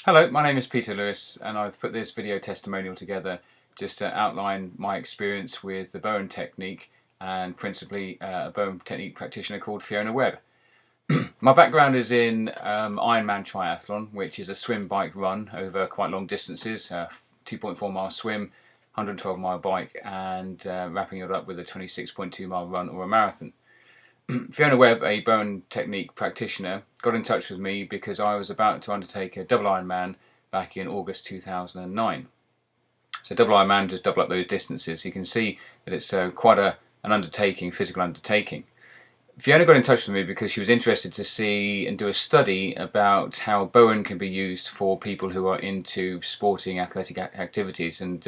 Hello, my name is Peter Lewis and I've put this video testimonial together just to outline my experience with the Bowen Technique and principally a Bowen Technique practitioner called Fiona Webb. My background is in Ironman triathlon, which is a swim, bike, run over quite long distances, 2.4 mile swim, 112 mile bike and wrapping it up with a 26.2 mile run or a marathon. Fiona Webb, a Bowen Technique practitioner, got in touch with me because I was about to undertake a double Ironman back in August 2009. So double Ironman, just double up those distances. You can see that it's quite an undertaking, physical undertaking. Fiona got in touch with me because she was interested to see and do a study about how Bowen can be used for people who are into sporting athletic activities, and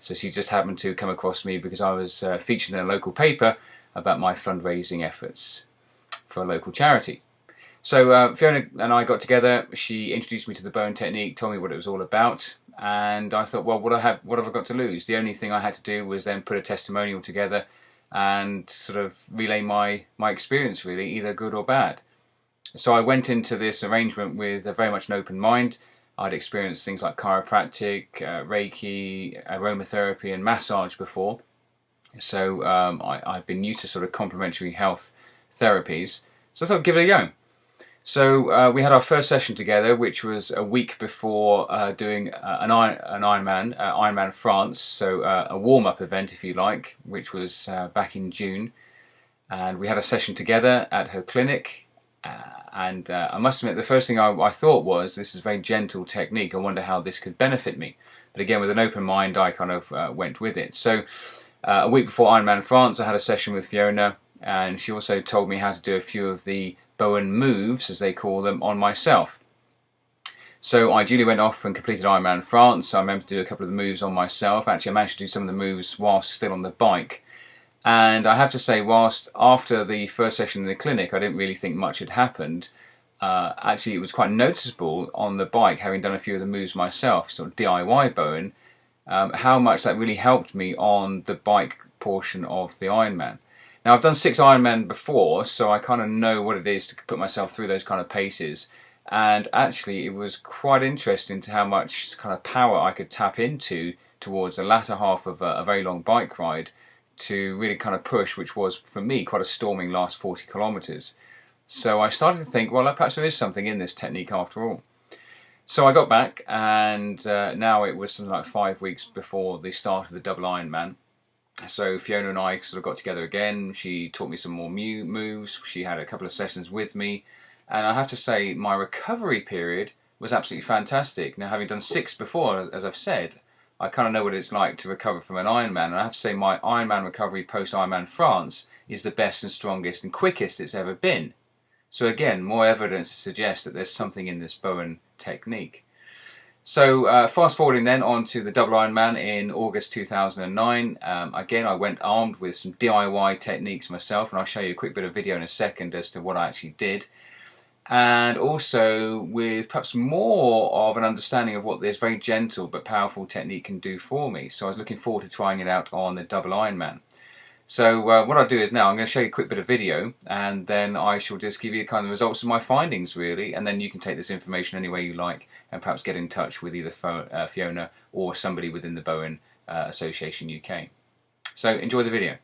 so she just happened to come across me because I was featured in a local paper about my fundraising efforts for a local charity. So Fiona and I got together, she introduced me to the Bowen Technique, told me what it was all about, and I thought, well, what have I got to lose? The only thing I had to do was then put a testimonial together and sort of relay my experience, really, either good or bad. So I went into this arrangement with very much an open mind. I'd experienced things like chiropractic, Reiki, aromatherapy and massage before. So I've been used to sort of complementary health therapies, so I thought I'd give it a go. So we had our first session together, which was a week before doing an Ironman, Ironman France, so a warm-up event, if you like, which was back in June. And we had a session together at her clinic, and I must admit, the first thing I thought was, this is a very gentle technique, I wonder how this could benefit me. But again, with an open mind, I kind of went with it. So a week before Ironman France, I had a session with Fiona, and she also told me how to do a few of the Bowen moves, as they call them, on myself. So I duly went off and completed Ironman France. I remember to do a couple of the moves on myself. Actually, I managed to do some of the moves whilst still on the bike. And I have to say, whilst after the first session in the clinic, I didn't really think much had happened. Actually, it was quite noticeable on the bike, having done a few of the moves myself, sort of DIY Bowen, how much that really helped me on the bike portion of the Ironman. Now, I've done 6 Ironman before, so I kind of know what it is to put myself through those kind of paces. And actually, it was quite interesting to how much kind of power I could tap into towards the latter half of a very long bike ride to really kind of push, which was, for me, quite a storming last 40 kilometers. So I started to think, well, perhaps there is something in this technique after all. So I got back, and now it was something like 5 weeks before the start of the double Ironman. So Fiona and I sort of got together again. She taught me some more moves. She had a couple of sessions with me, and I have to say my recovery period was absolutely fantastic. Now, having done 6 before, as I've said, I kind of know what it's like to recover from an Ironman, and I have to say my Ironman recovery post Ironman France is the best and strongest and quickest it's ever been. So again, more evidence to suggest that there's something in this Bowen technique. So fast forwarding then on to the double Ironman in August 2009. Again, I went armed with some DIY techniques myself, and I'll show you a quick bit of video in a second as to what I actually did. And also with perhaps more of an understanding of what this very gentle but powerful technique can do for me. So I was looking forward to trying it out on the double Ironman. So what I'll do is now I'm going to show you a quick bit of video, and then I shall just give you kind of the results of my findings, really, and then you can take this information any way you like and perhaps get in touch with either Fiona or somebody within the Bowen Association UK. So enjoy the video.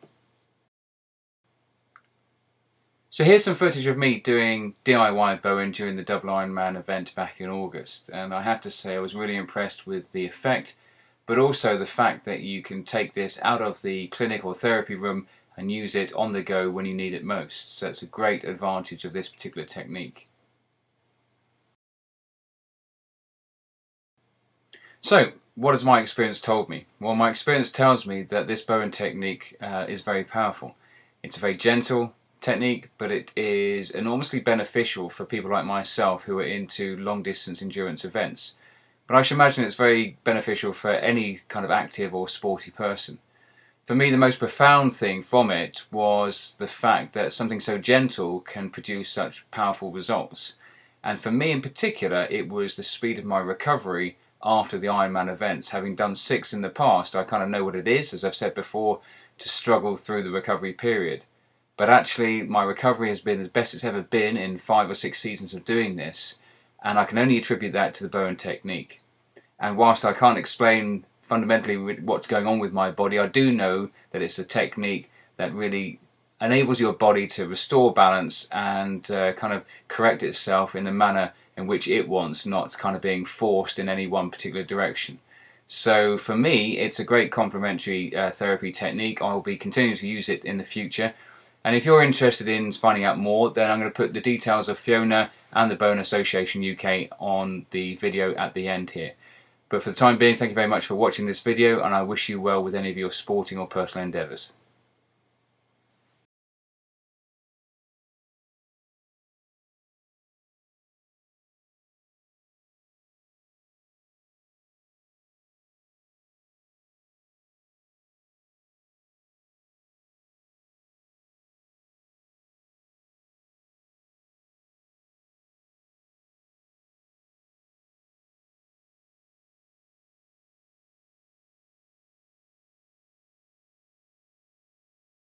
So here's some footage of me doing DIY Bowen during the double Ironman event back in August, and I have to say I was really impressed with the effect, but also the fact that you can take this out of the clinic or therapy room and use it on the go when you need it most. So it's a great advantage of this particular technique. So what has my experience told me? Well, my experience tells me that this Bowen technique is very powerful. It's a very gentle technique, but it is enormously beneficial for people like myself who are into long distance endurance events. But I should imagine it's very beneficial for any kind of active or sporty person. For me, the most profound thing from it was the fact that something so gentle can produce such powerful results. And for me in particular, it was the speed of my recovery after the Ironman events. Having done 6 in the past, I kind of know what it is, as I've said before, to struggle through the recovery period. But actually, my recovery has been the best it's ever been in 5 or 6 seasons of doing this. and I can only attribute that to the Bowen Technique. And whilst I can't explain fundamentally what's going on with my body, I do know that it's a technique that really enables your body to restore balance and kind of correct itself in the manner in which it wants, not kind of being forced in any one particular direction. So for me, it's a great complementary therapy technique. I'll be continuing to use it in the future. And if you're interested in finding out more, then I'm going to put the details of Fiona and the Bowen Association UK on the video at the end here. But for the time being, thank you very much for watching this video, and I wish you well with any of your sporting or personal endeavours.